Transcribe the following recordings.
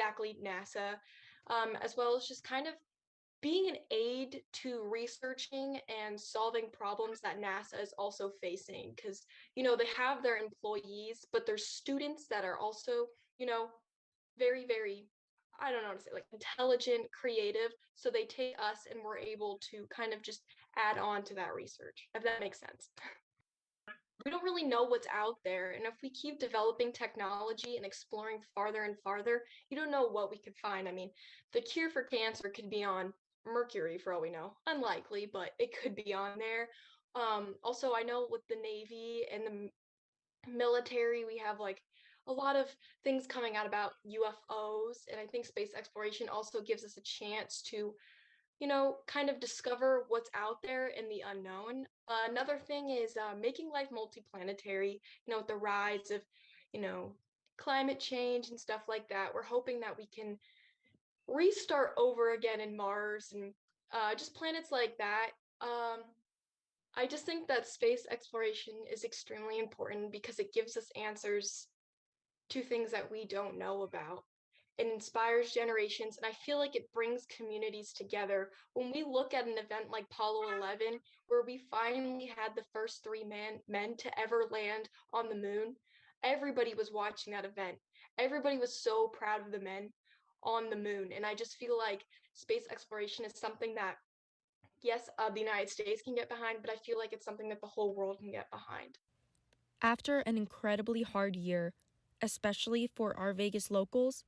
exactly NASA, as well as just kind of being an aid to researching and solving problems that NASA is also facing. Because, they have their employees, but there's students that are also, you know, very, very, I don't know how to say, like intelligent, creative. So they take us and we're able to kind of just add on to that research, if that makes sense. We don't really know what's out there. And if we keep developing technology and exploring farther and farther, you don't know what we could find. I mean, the cure for cancer could be on Mercury for all we know. Unlikely, but it could be on there. Also, I know with the Navy and the military, we have like a lot of things coming out about UFOs. And I think space exploration also gives us a chance to kind of discover what's out there in the unknown. Another thing is making life multiplanetary, with the rise of, you know, climate change and stuff like that. We're hoping that we can restart over again in Mars and just planets like that. I just think that space exploration is extremely important because it gives us answers to things that we don't know about. It inspires generations, and I feel like it brings communities together. When we look at an event like Apollo 11, where we finally had the first three men to ever land on the moon, everybody was watching that event. Everybody was so proud of the men on the moon. And I just feel like space exploration is something that, yes, the United States can get behind, but I feel like it's something that the whole world can get behind. After an incredibly hard year, especially for our Vegas locals,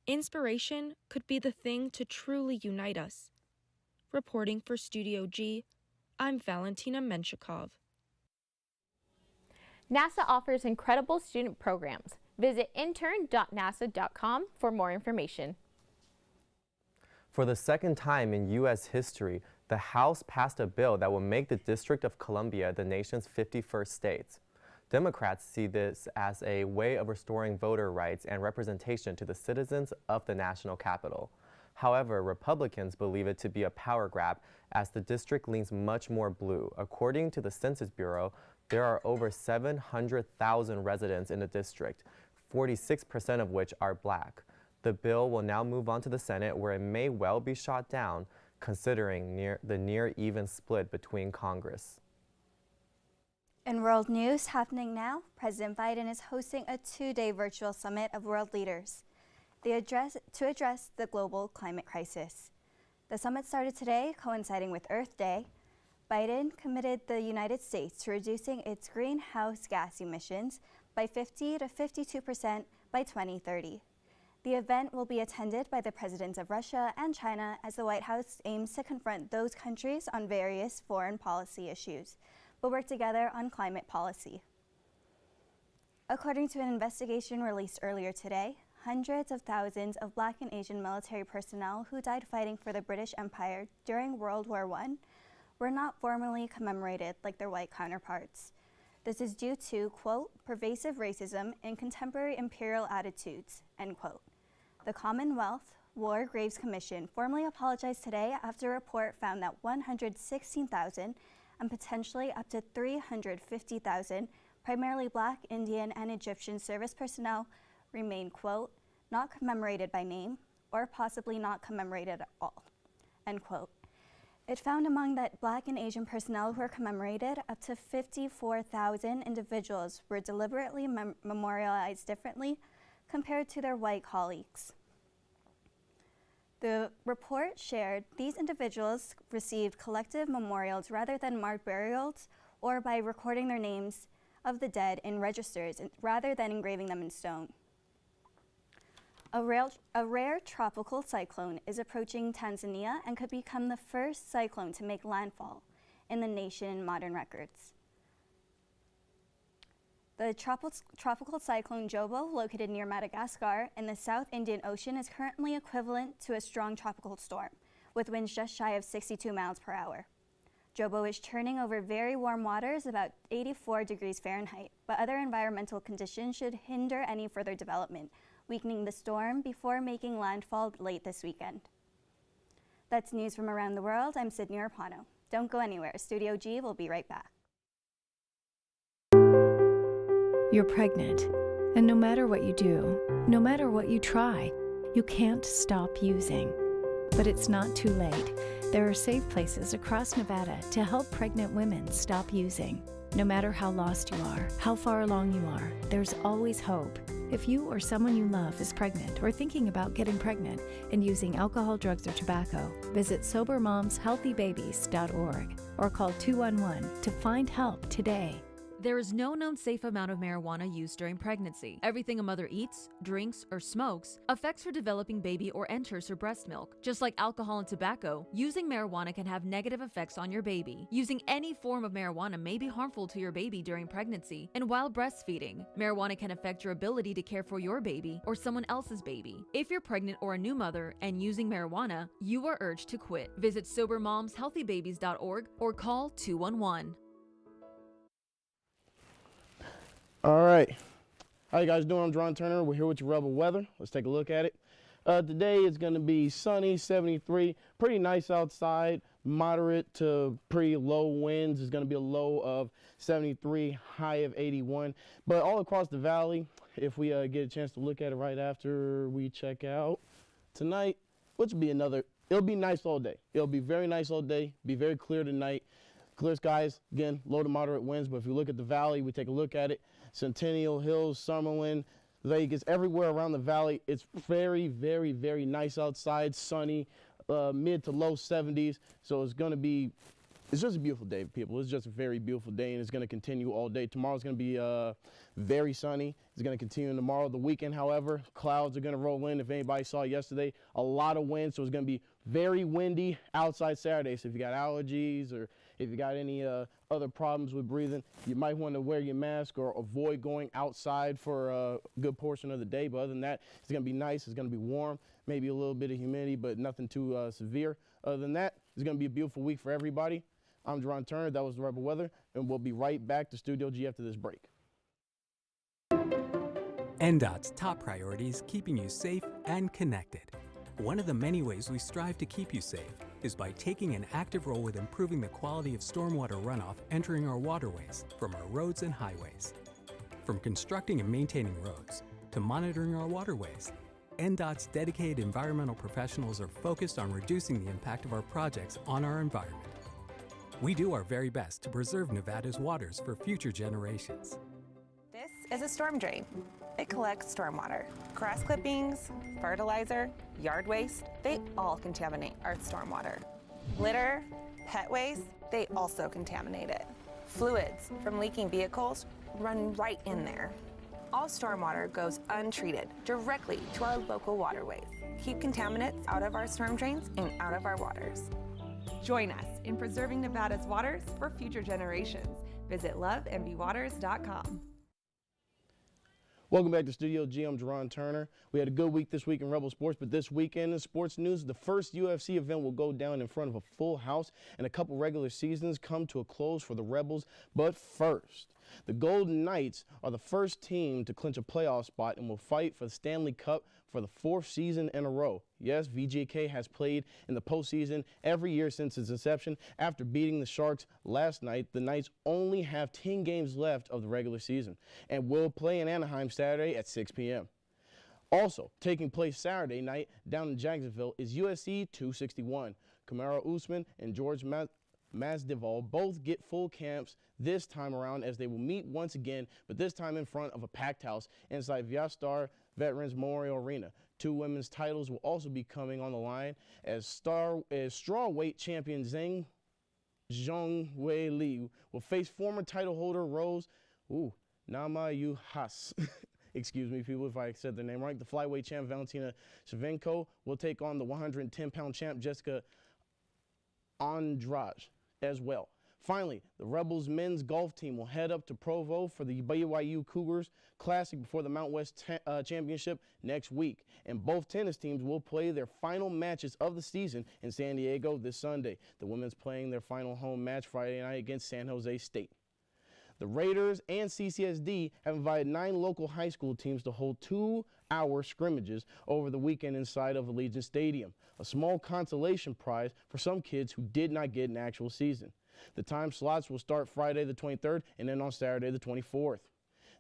inspiration could be the thing to truly unite us. Reporting for Studio G, I'm Valentina Menshikov. NASA offers incredible student programs. Visit intern.nasa.com for more information. For the second time in U.S. history, the House passed a bill that will make the District of Columbia the nation's 51st state. Democrats see this as a way of restoring voter rights and representation to the citizens of the national capital. However, Republicans believe it to be a power grab as the district leans much more blue. According to the Census Bureau, there are over 700,000 residents in the district, 46% of which are black. The bill will now move on to the Senate, where it may well be shot down, considering the near even split between Congress. In world news happening now, President Biden is hosting a two-day virtual summit of world leaders to address the global climate crisis. The summit started today, coinciding with Earth Day. Biden committed the United States to reducing its greenhouse gas emissions by 50 to 52% by 2030. The event will be attended by the presidents of Russia and China as the White House aims to confront those countries on various foreign policy issues, but work together on climate policy. According to an investigation released earlier today, hundreds of thousands of Black and Asian military personnel who died fighting for the British Empire during World War I were not formally commemorated like their white counterparts. This is due to, quote, pervasive racism and contemporary imperial attitudes, end quote. The Commonwealth War Graves Commission formally apologized today after a report found that 116,000 and potentially up to 350,000 primarily Black, Indian, and Egyptian service personnel remain, quote, not commemorated by name or possibly not commemorated at all, end quote. It found among that Black and Asian personnel who were commemorated, up to 54,000 individuals were deliberately memorialized differently compared to their white colleagues. The report shared these individuals received collective memorials rather than marked burials or by recording their names of the dead in registers rather than engraving them in stone. A rare tropical cyclone is approaching Tanzania and could become the first cyclone to make landfall in the nation in modern records. The tropical cyclone Jobo, located near Madagascar in the South Indian Ocean, is currently equivalent to a strong tropical storm, with winds just shy of 62 miles per hour. Jobo is churning over very warm waters, about 84 degrees Fahrenheit, but other environmental conditions should hinder any further development, weakening the storm before making landfall late this weekend. That's news from around the world. I'm Sydney Arpano. Don't go anywhere. Studio G will be right back. You're pregnant, and no matter what you do, no matter what you try, You can't stop using. But it's not too late. There are safe places across Nevada to help pregnant women stop using. No matter how lost you are, how far along you are, there's always hope. If you or someone you love is pregnant or thinking about getting pregnant and using alcohol, drugs, or tobacco, visit SoberMomsHealthyBabies.org or call 211 to find help today. There is no known safe amount of marijuana used during pregnancy. Everything a mother eats, drinks, or smokes affects her developing baby or enters her breast milk. Just like alcohol and tobacco, using marijuana can have negative effects on your baby. Using any form of marijuana may be harmful to your baby during pregnancy and while breastfeeding. Marijuana can affect your ability to care for your baby or someone else's baby. If you're pregnant or a new mother and using marijuana, you are urged to quit. Visit SoberMomsHealthyBabies.org or call 211. All right. How you guys doing? I'm John Turner. We're here with your Rebel weather. Let's take a look at it. Today it's going to be sunny, 73, pretty nice outside, moderate to pretty low winds. It's going to be a low of 73, high of 81. But all across the valley, if we get a chance to look at it right after we check out tonight, which will be it'll be nice all day. It'll be very nice all day, be very clear tonight. Clear skies, again, low to moderate winds, but if you look at the valley, we take a look at it, Centennial Hills, Summerlin, Vegas, everywhere around the valley, it's very, very, very nice outside, sunny, mid to low 70s, so it's just a beautiful day, people. It's just a very beautiful day, and it's going to continue all day. Tomorrow's going to be very sunny. It's going to continue tomorrow. The weekend, however, clouds are going to roll in. If anybody saw yesterday, a lot of wind, so it's going to be very windy outside Saturday. So if you got allergies or if you got any other problems with breathing, you might want to wear your mask or avoid going outside for a good portion of the day. But other than that, it's going to be nice. It's going to be warm, maybe a little bit of humidity, but nothing too severe. Other than that, it's going to be a beautiful week for everybody. I'm Jerron Turner. That was the Rebel Weather, and we'll be right back to Studio G after this break. NDOT's top priority is keeping you safe and connected. One of the many ways we strive to keep you safe is by taking an active role with improving the quality of stormwater runoff entering our waterways from our roads and highways. From constructing and maintaining roads to monitoring our waterways, NDOT's dedicated environmental professionals are focused on reducing the impact of our projects on our environment. We do our very best to preserve Nevada's waters for future generations. This is a storm drain. It collects stormwater. Grass clippings, fertilizer, yard waste, they all contaminate our stormwater. Litter, pet waste, they also contaminate it. Fluids from leaking vehicles run right in there. All stormwater goes untreated directly to our local waterways. Keep contaminants out of our storm drains and out of our waters. Join us in preserving Nevada's waters for future generations. Visit loveandbewaters.com. Welcome back to Studio G. I'm Jerron Turner. We had a good week this week in Rebel Sports, but this weekend in sports news, the first UFC event will go down in front of a full house, and a couple regular seasons come to a close for the Rebels. But first, the Golden Knights are the first team to clinch a playoff spot and will fight for the Stanley Cup for the fourth season in a row. Yes, VGK has played in the postseason every year since its inception. After beating the Sharks last night, the Knights only have 10 games left of the regular season and will play in Anaheim Saturday at 6 p.m. Also, taking place Saturday night down in Jacksonville is UFC 261. Kamaru Usman and George Masvidal both get full camps this time around as they will meet once again, but this time in front of a packed house inside Viastar Veterans Memorial Arena. Two women's titles will also be coming on the line as strawweight champion Zhang Wei Li will face former title holder Rose Namajunas. Excuse me, people, if I said the name right. The flyweight champ Valentina Shevchenko will take on the 110-pound champ Jessica Andrade as well. Finally, the Rebels men's golf team will head up to Provo for the BYU Cougars Classic before the Mount West Championship next week. And both tennis teams will play their final matches of the season in San Diego this Sunday. The women's playing their final home match Friday night against San Jose State. The Raiders and CCSD have invited 9 local high school teams to hold 2-hour scrimmages over the weekend inside of Allegiant Stadium, a small consolation prize for some kids who did not get an actual season. The time slots will start Friday the 23rd and then on Saturday the 24th.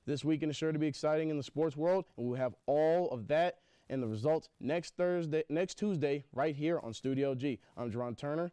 This weekend is sure to be exciting in the sports world, and we'll have all of that and the results next Tuesday, right here on Studio G. I'm Jerron Turner.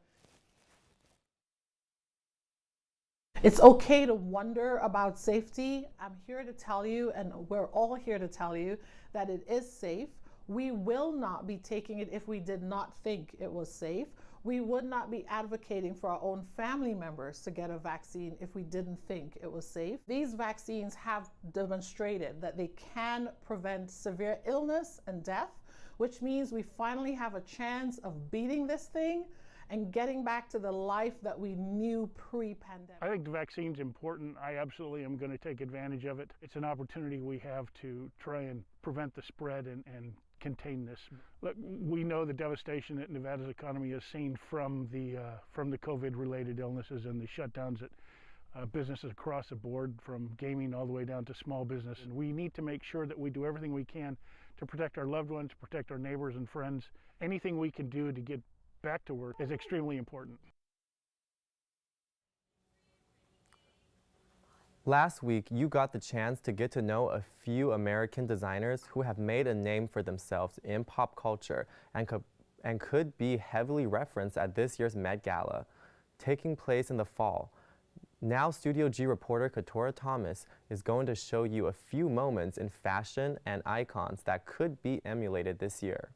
It's okay to wonder about safety. I'm here to tell you, and we're all here to tell you, that it is safe. We will not be taking it if we did not think it was safe. We would not be advocating for our own family members to get a vaccine if we didn't think it was safe. These vaccines have demonstrated that they can prevent severe illness and death, which means we finally have a chance of beating this thing and getting back to the life that we knew pre-pandemic. I think the vaccine's important. I absolutely am going to take advantage of it. It's an opportunity we have to try and prevent the spread and contain this. Look, we know the devastation that Nevada's economy has seen from the COVID-related illnesses and the shutdowns that businesses across the board, from gaming all the way down to small business. And we need to make sure that we do everything we can to protect our loved ones, to protect our neighbors and friends. Anything we can do to get back to work is extremely important. Last week, you got the chance to get to know a few American designers who have made a name for themselves in pop culture and could be heavily referenced at this year's Met Gala, taking place in the fall. Now, Studio G reporter Katora Thomas is going to show you a few moments in fashion and icons that could be emulated this year.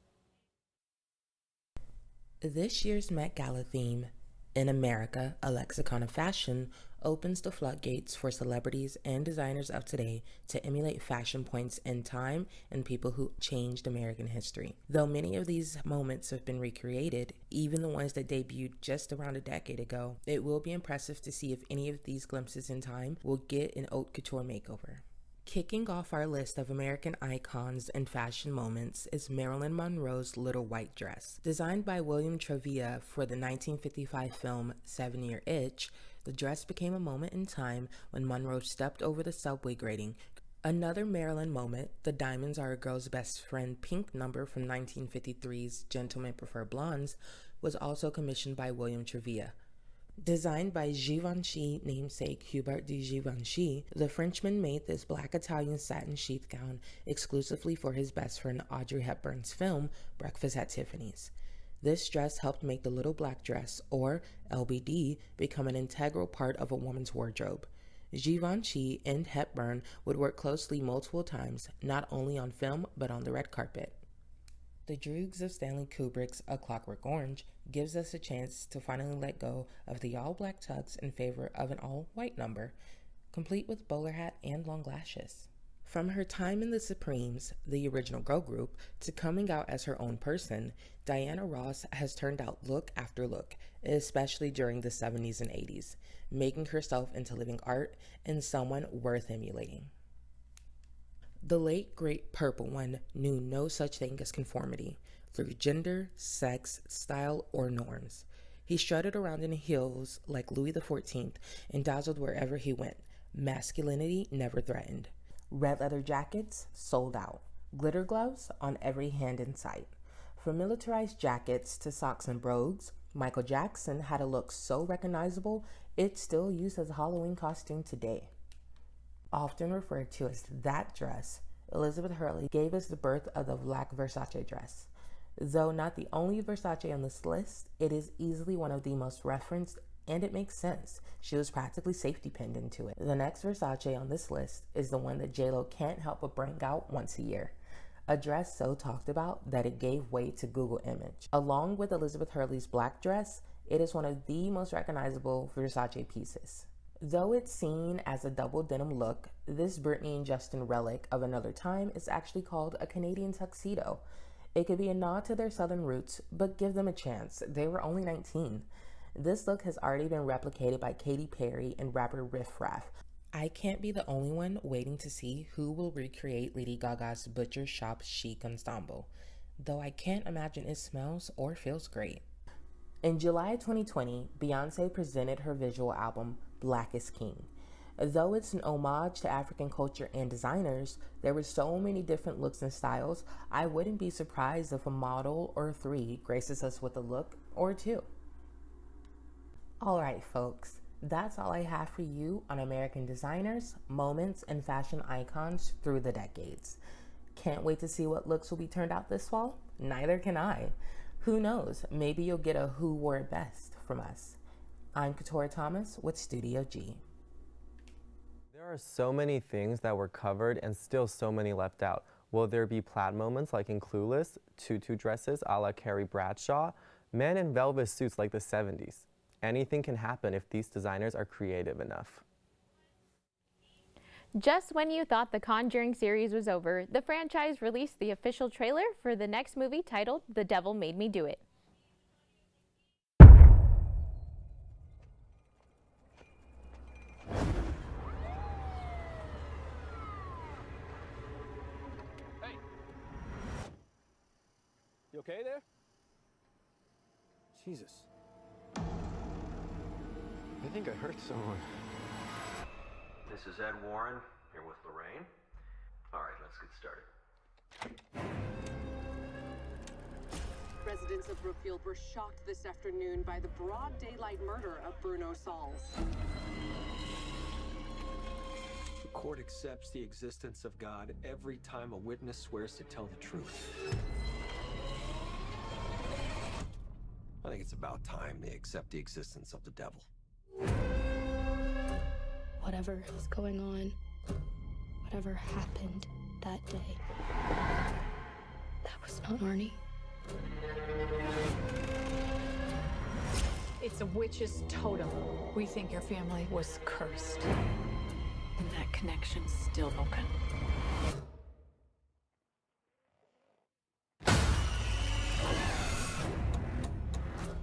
This year's Met Gala theme, In America, a Lexicon of Fashion, opens the floodgates for celebrities and designers of today to emulate fashion points in time and people who changed American history. Though many of these moments have been recreated, even the ones that debuted just around a decade ago, it will be impressive to see if any of these glimpses in time will get an haute couture makeover. Kicking off our list of American icons and fashion moments is Marilyn Monroe's little white dress. Designed by William Trevia for the 1955 film 7 Year Itch, the dress became a moment in time when Monroe stepped over the subway grating. Another Marilyn moment, the Diamonds Are a Girl's Best Friend pink number from 1953's Gentlemen Prefer Blondes, was also commissioned by William Trevia. Designed by Givenchy namesake Hubert de Givenchy, the Frenchman made this black Italian satin sheath gown exclusively for his best friend Audrey Hepburn's film Breakfast at Tiffany's. This dress helped make the little black dress, or LBD, become an integral part of a woman's wardrobe. Givenchy and Hepburn would work closely multiple times, not only on film but on the red carpet. The droogs of Stanley Kubrick's A Clockwork Orange gives us a chance to finally let go of the all-black tux in favor of an all-white number, complete with bowler hat and long lashes. From her time in the Supremes, the original girl group, to coming out as her own person, Diana Ross has turned out look after look, especially during the 70s and 80s, making herself into living art and someone worth emulating. The late, great Purple One knew no such thing as conformity through gender, sex, style, or norms. He strutted around in heels like Louis XIV and dazzled wherever he went. Masculinity never threatened. Red leather jackets sold out. Glitter gloves on every hand in sight. From militarized jackets to socks and brogues, Michael Jackson had a look so recognizable it's still used as a Halloween costume today. Often referred to as that dress, Elizabeth Hurley gave us the birth of the black Versace dress. Though not the only Versace on this list, it is easily one of the most referenced, and it makes sense. She was practically safety pinned into it. The next Versace on this list is the one that J.Lo can't help but bring out once a year. A dress so talked about that it gave way to Google image. Along with Elizabeth Hurley's black dress, it is one of the most recognizable Versace pieces. Though it's seen as a double denim look, this Britney and Justin relic of another time is actually called a Canadian tuxedo. It could be a nod to their southern roots, but give them a chance. They were only 19. This look has already been replicated by Katy Perry and rapper Riff Raff. I can't be the only one waiting to see who will recreate Lady Gaga's Butcher Shop chic ensemble, though I can't imagine it smells or feels great. In July 2020, Beyoncé presented her visual album, Black is King. Though it's an homage to African culture and designers, there were so many different looks and styles, I wouldn't be surprised if a model or three graces us with a look or two. Alright folks, that's all I have for you on American designers, moments, and fashion icons through the decades. Can't wait to see what looks will be turned out this fall? Neither can I. Who knows? Maybe you'll get a Who Wore It Best from us. I'm Katora Thomas with Studio G. There are so many things that were covered and still so many left out. Will there be plaid moments like in Clueless, tutu dresses a la Carrie Bradshaw, men in velvet suits like the 70s? Anything can happen if these designers are creative enough. Just when you thought the Conjuring series was over, the franchise released the official trailer for the next movie titled The Devil Made Me Do It. You okay there? Jesus. I think I hurt someone. This is Ed Warren, here with Lorraine. All right, let's get started. Residents of Brookfield were shocked this afternoon by the broad daylight murder of Bruno Sauls. The court accepts the existence of God every time a witness swears to tell the truth. I think it's about time they accept the existence of the devil. Whatever is going on, whatever happened that day, that was not Arnie. It's a witch's totem. We think your family was cursed. And that connection's still open.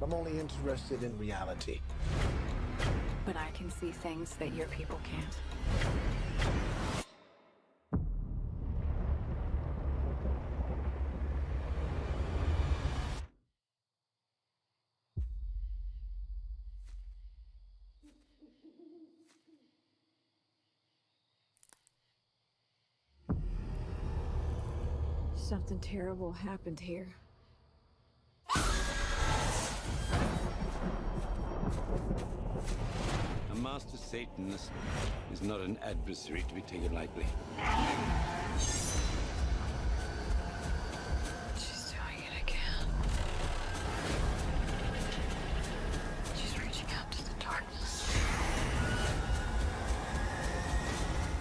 I'm only interested in reality. But I can see things that your people can't. Something terrible happened here. A master Satanist is not an adversary to be taken lightly. She's doing it again. She's reaching out to the darkness.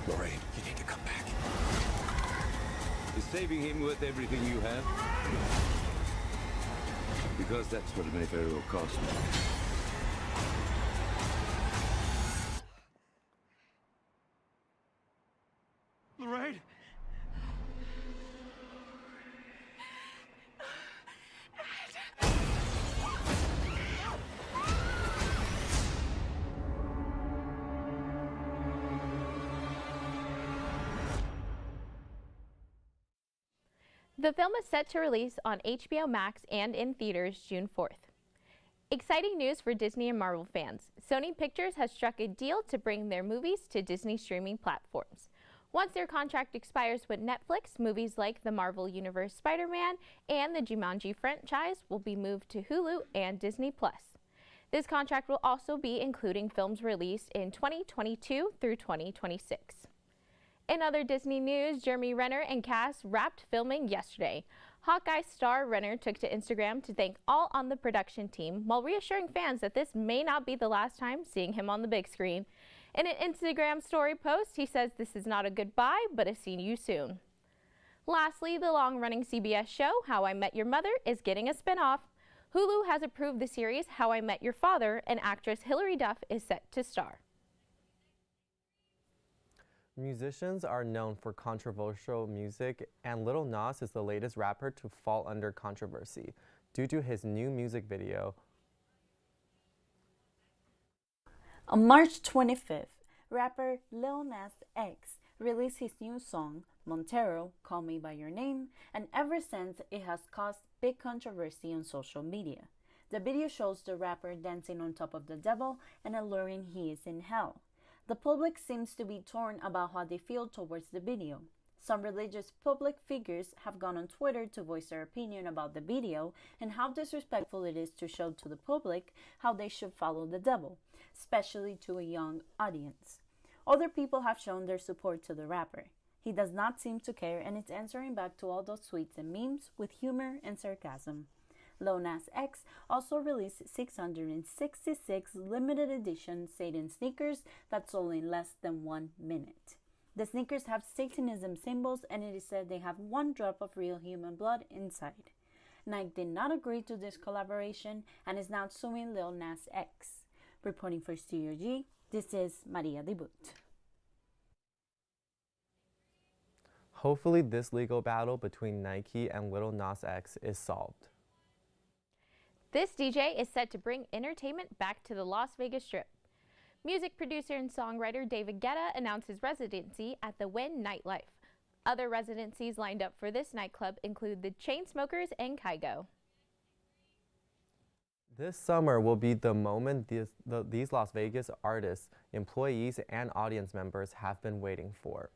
Lorraine, you need to come back. Is saving him worth everything you have? Because that's what it may very well cost me. Lorraine? The film is set to release on HBO Max and in theaters June 4th. Exciting news for Disney and Marvel fans. Sony Pictures has struck a deal to bring their movies to Disney streaming platforms. Once their contract expires with Netflix, movies like the Marvel Universe Spider-Man and the Jumanji franchise will be moved to Hulu and Disney+. This contract will also be including films released in 2022 through 2026. In other Disney news, Jeremy Renner and cast wrapped filming yesterday. Hawkeye star Renner took to Instagram to thank all on the production team while reassuring fans that this may not be the last time seeing him on the big screen. In an Instagram story post, he says this is not a goodbye, but a see you soon. Lastly, the long-running CBS show How I Met Your Mother is getting a spin-off. Hulu has approved the series How I Met Your Father, and actress Hilary Duff is set to star. Musicians are known for controversial music, and Lil Nas is the latest rapper to fall under controversy due to his new music video. On March 25th, rapper Lil Nas X released his new song, Montero, Call Me By Your Name, and ever since it has caused big controversy on social media. The video shows the rapper dancing on top of the devil and alluring he is in hell. The public seems to be torn about how they feel towards the video. Some religious public figures have gone on Twitter to voice their opinion about the video and how disrespectful it is to show to the public how they should follow the devil, especially to a young audience. Other people have shown their support to the rapper. He does not seem to care, and it's answering back to all those tweets and memes with humor and sarcasm. Lil Nas X also released 666 limited edition Satan sneakers that sold in less than 1 minute. The sneakers have Satanism symbols, and it is said they have 1 drop of real human blood inside. Nike did not agree to this collaboration and is now suing Lil Nas X. Reporting for Studio G, this is Maria Debut. Hopefully this legal battle between Nike and Lil Nas X is solved. This DJ is set to bring entertainment back to the Las Vegas Strip. Music producer and songwriter David Guetta announced his residency at the Wynn Nightlife. Other residencies lined up for this nightclub include the Chainsmokers and Kygo. This summer will be the moment these Las Vegas artists, employees, and audience members have been waiting for.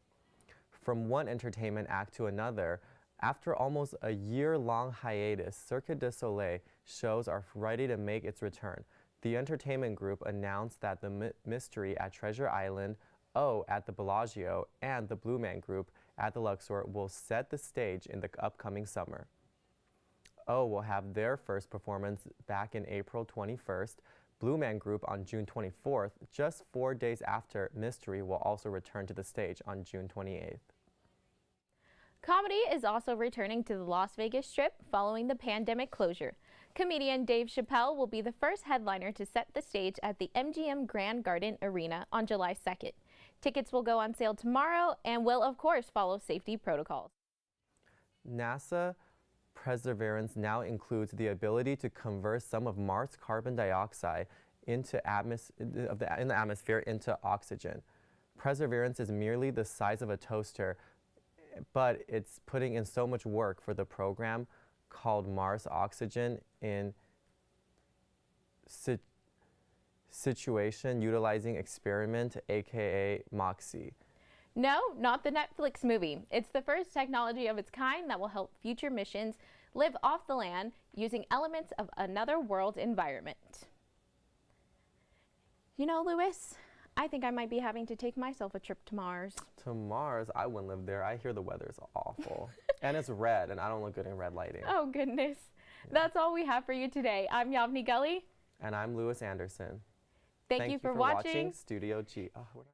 From one entertainment act to another, after almost a year-long hiatus, Cirque du Soleil shows are ready to make its return. The entertainment group announced that the Mystery at Treasure Island, O at the Bellagio, and the Blue Man Group at the Luxor will set the stage in the upcoming summer. O will have their first performance back in April 21st. Blue Man Group on June 24th, just 4 days after Mystery will also return to the stage on June 28th. Comedy is also returning to the Las Vegas Strip following the pandemic closure. Comedian Dave Chappelle will be the first headliner to set the stage at the MGM Grand Garden Arena on July 2nd. Tickets will go on sale tomorrow and will, of course, follow safety protocols. NASA Perseverance now includes the ability to convert some of Mars' carbon dioxide in the atmosphere into oxygen. Perseverance is merely the size of a toaster, but it's putting in so much work for the program called Mars Oxygen in Situation Utilizing Experiment, aka MOXIE. No, not the Netflix movie. It's the first technology of its kind that will help future missions live off the land using elements of another world environment. You know, Lewis, I think I might be having to take myself a trip to Mars. To Mars? I wouldn't live there. I hear the weather's awful. And it's red, and I don't look good in red lighting. Oh, goodness. Yeah. That's all we have for you today. I'm Yavni Gully. And I'm Lewis Anderson. Thank you for watching Studio G. Oh,